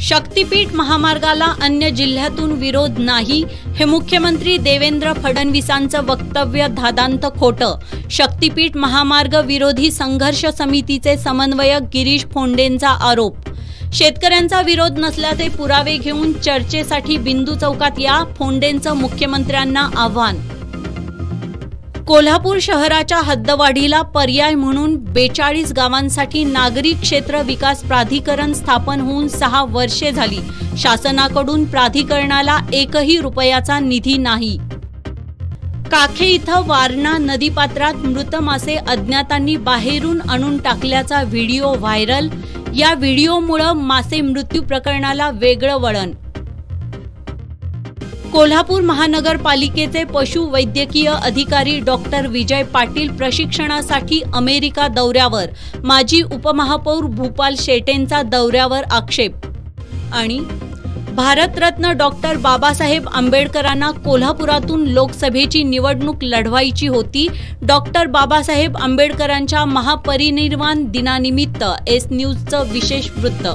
शक्तीपीठ महामार्गाला अन्य जिल्ह्यातून विरोध नाही, हे मुख्यमंत्री देवेंद्र फडणवीसांचं वक्तव्य धादांत खोटं. शक्तीपीठ महामार्ग विरोधी संघर्ष समितीचे समन्वयक गिरीश फोंडेंचा आरोप. शेतकऱ्यांचा विरोध नसल्याचे पुरावे घेऊन चर्चेसाठी बिंदू चौकात या, फोंडेंचं मुख्यमंत्र्यांना आव्हान. कोल्हापूर शहराच्या हद्दवाढीला पर्याय म्हणून 42 गावांसाठी नागरी क्षेत्र विकास प्राधिकरण स्थापन होऊन 6 वर्षे झाली. शासनाकडून प्राधिकरणाला एकही रुपयाचा निधी नाही. काखे इथं वारणा नदीपात्रात मृत मासे अज्ञातांनी बाहेरून आणून टाकल्याचा व्हिडिओ व्हायरल. या व्हिडिओमुळे मासे मृत्यू प्रकरणाला वेगळं वळण. कोल्हापूर महानगरपालिकेचे पशुवैद्यकीय अधिकारी डॉक्टर विजय पाटील प्रशिक्षणासाठी अमेरिका दौऱ्यावर. माजी उपमहापौर भूपाल शेटेंचा दौऱ्यावर आक्षेप. आणि भारतरत्न डॉक्टर बाबासाहेब आंबेडकरांना कोल्हापुरातून लोकसभेची निवडणूक लढवायची होती. डॉक्टर बाबासाहेब आंबेडकरांच्या महापरिनिर्वाण दिनानिमित्त एस न्यूजचं विशेष वृत्त.